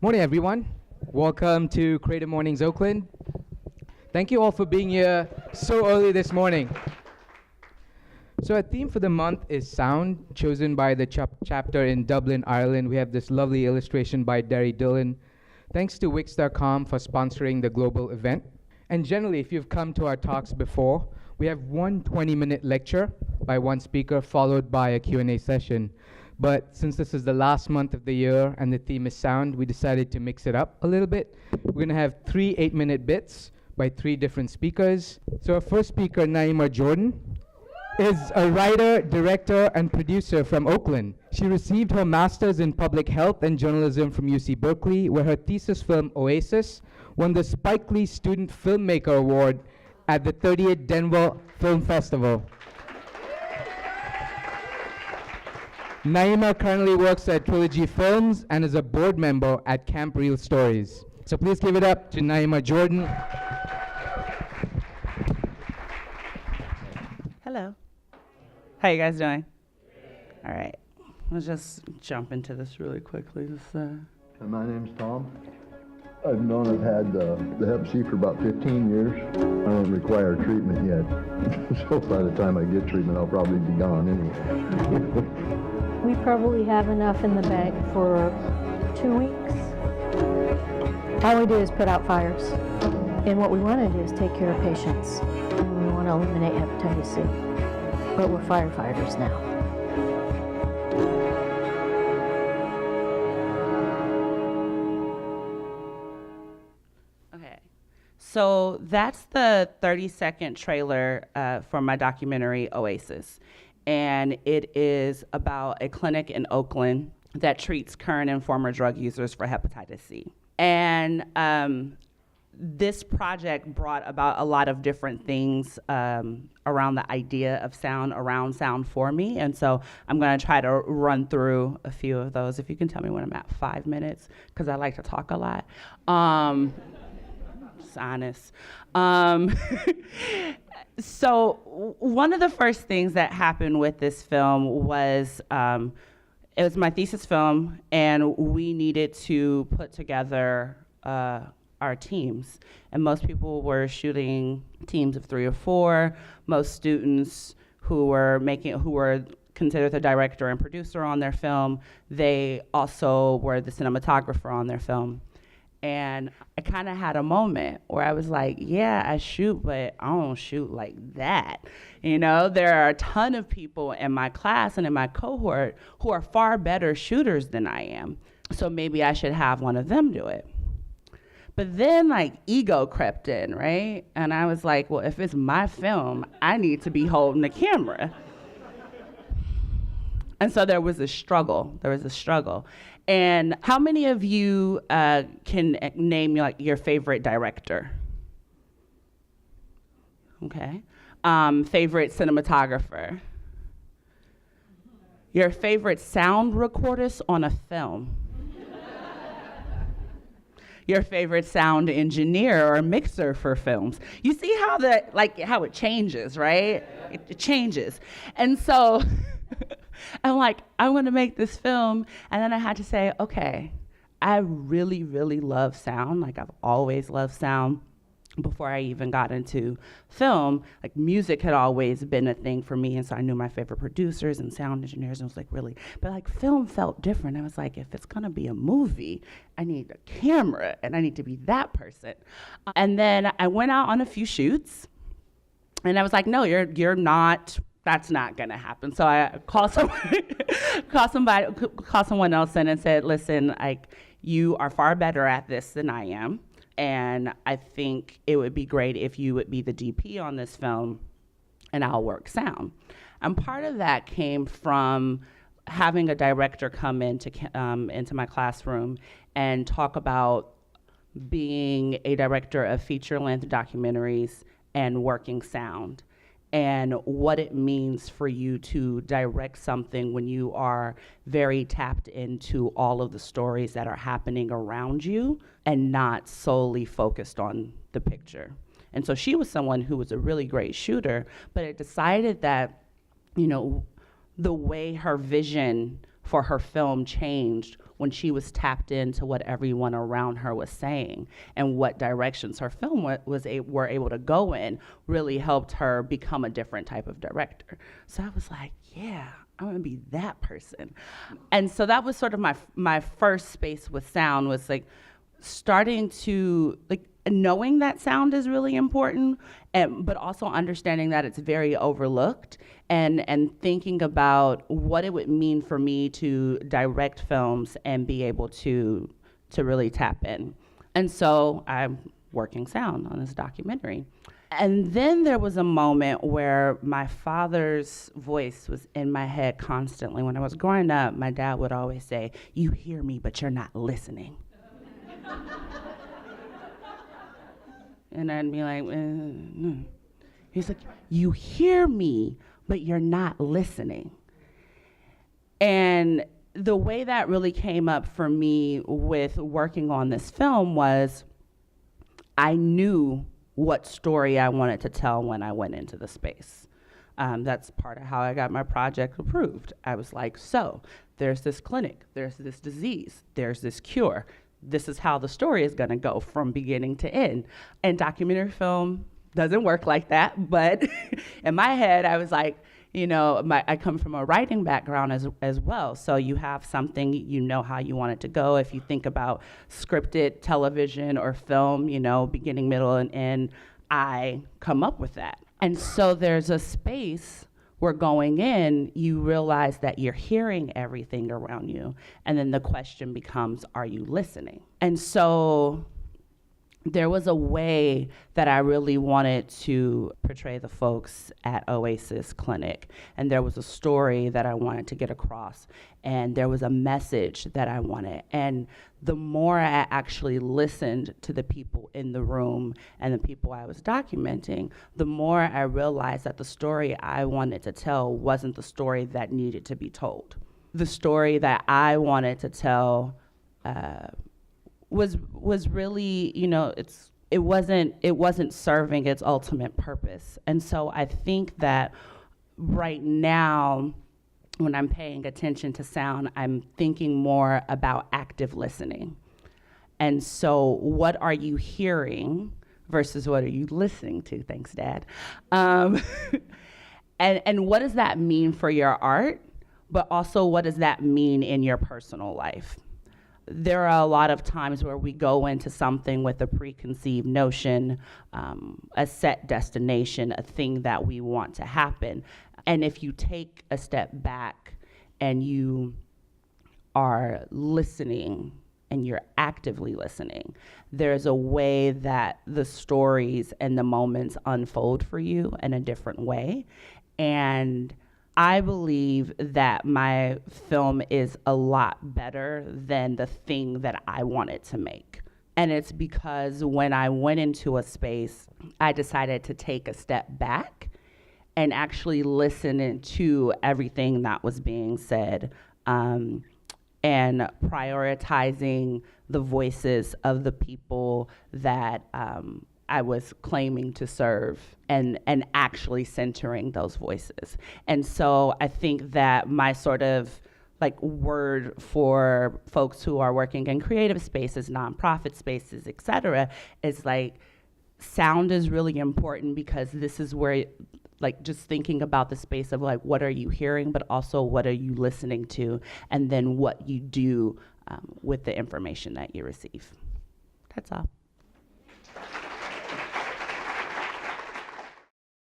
Morning, everyone. Welcome to Creative Mornings Oakland. Thank you all for being here so early this morning. So our theme for the month is sound, chosen by the chapter in Dublin, Ireland. We have this lovely illustration by Derry Dillon. Thanks to Wix.com for sponsoring the global event. And generally, if you've come to our talks before, we have one 20-minute lecture by one speaker followed by a Q&A session. But since this is the last month of the year and the theme is sound, we decided to mix it up a little bit. We're going to have 3 8-minute bits by 3 different speakers. So our first speaker, Niema Jordan, is a writer, director, and producer from Oakland. She received her master's in public health and journalism from UC Berkeley, where her thesis film, Oasis, won the Spike Lee Student Filmmaker Award at the 30th Denver Film Festival. Niema currently works at Trilogy Films and is a board member at Camp Real Stories. So please give it up to Niema Jordan. Hello. How you guys doing? All right. Let's just jump into this really quickly. My name's Tom. I've had the Hep C for about 15 years. I don't require treatment yet. So by the time I get treatment, I'll probably be gone anyway. We probably have enough in the bank for 2 weeks. All we do is put out fires. And what we want to do is take care of patients. And we want to eliminate hepatitis C. But we're firefighters now. Okay. So that's the 30-second trailer for my documentary, Oasis. And it is about a clinic in Oakland that treats current and former drug users for hepatitis C. And this project brought about a lot of different things around the idea of sound, around sound for me. And so I'm gonna try to run through a few of those. If you can tell me when I'm at 5 minutes, because I like to talk a lot. Just honest. So one of the first things that happened with this film was it was my thesis film, and we needed to put together our teams. And most people were shooting teams of 3 or 4. Most students who were considered the director and producer on their film, they also were the cinematographer on their film. And I kind of had a moment where I was like, yeah, I shoot, but I don't shoot like that. You know, there are a ton of people in my class and in my cohort who are far better shooters than I am. So maybe I should have one of them do it. But then like ego crept in, right? And I was like, well, if it's my film, I need to be holding the camera. And so there was a struggle. And how many of you can name your favorite director? Okay. Favorite cinematographer? Your favorite sound recordist on a film? Your favorite sound engineer or mixer for films? You see how how it changes, right? It changes. And so I'm like, I want to make this film. And then I had to say, okay, I really, really love sound. Like I've always loved sound before I even got into film. Like music had always been a thing for me. And so I knew my favorite producers and sound engineers. And it was like, really, but like film felt different. I was like, if it's going to be a movie, I need a camera and I need to be that person. And then I went out on a few shoots and I was like, no, you're not. That's not gonna happen. So I called someone else in and said, listen, like you are far better at this than I am. And I think it would be great if you would be the DP on this film and I'll work sound. And part of that came from having a director come into my classroom and talk about being a director of feature-length documentaries and working sound. and what it means for you to direct something when you are very tapped into all of the stories that are happening around you and not solely focused on the picture. And so she was someone who was a really great shooter, but it decided that, you know, the way her vision for her film changed when she was tapped into what everyone around her was saying, and what directions her film were able to go in really helped her become a different type of director. So I was like, yeah, I'm gonna be that person. And so that was sort of my first space with sound, was like starting to, like, knowing that sound is really important, but also understanding that it's very overlooked, and thinking about what it would mean for me to direct films and be able to really tap in. And so I'm working sound on this documentary. And then there was a moment where my father's voice was in my head constantly. When I was growing up, my dad would always say, "You hear me, but you're not listening." And I'd be like, no. He's like, "You hear me, but you're not listening." And the way that really came up for me with working on this film was I knew what story I wanted to tell when I went into the space. That's part of how I got my project approved. I was like, so there's this clinic, there's this disease, there's this cure. This is how the story is gonna go from beginning to end. And documentary film doesn't work like that, but in my head, I was like, you know, I come from a writing background as well. So you have something, you know how you want it to go. If you think about scripted television or film, you know, beginning, middle, and end, I come up with that. And so there's a space where going in, you realize that you're hearing everything around you. And then the question becomes, are you listening? And so there was a way that I really wanted to portray the folks at Oasis Clinic. And there was a story that I wanted to get across. And there was a message that I wanted. And the more I actually listened to the people in the room and the people I was documenting, the more I realized that the story I wanted to tell wasn't the story that needed to be told. The story that I wanted to tell was really, you know, it wasn't serving its ultimate purpose. And so I think that right now, when I'm paying attention to sound, I'm thinking more about active listening. And so what are you hearing versus what are you listening to? Thanks, Dad. And what does that mean for your art? But also, what does that mean in your personal life? There are a lot of times where we go into something with a preconceived notion, a set destination, a thing that we want to happen. And if you take a step back and you are listening and you're actively listening, there's a way that the stories and the moments unfold for you in a different way. And I believe that my film is a lot better than the thing that I wanted to make. And it's because when I went into a space, I decided to take a step back and actually listen to everything that was being said, and prioritizing the voices of the people that I was claiming to serve, and actually centering those voices. And so I think that my sort of like word for folks who are working in creative spaces, nonprofit spaces, et cetera, is like sound is really important, because this is where, like, just thinking about the space of like, what are you hearing, but also what are you listening to, and then what you do with the information that you receive. That's all.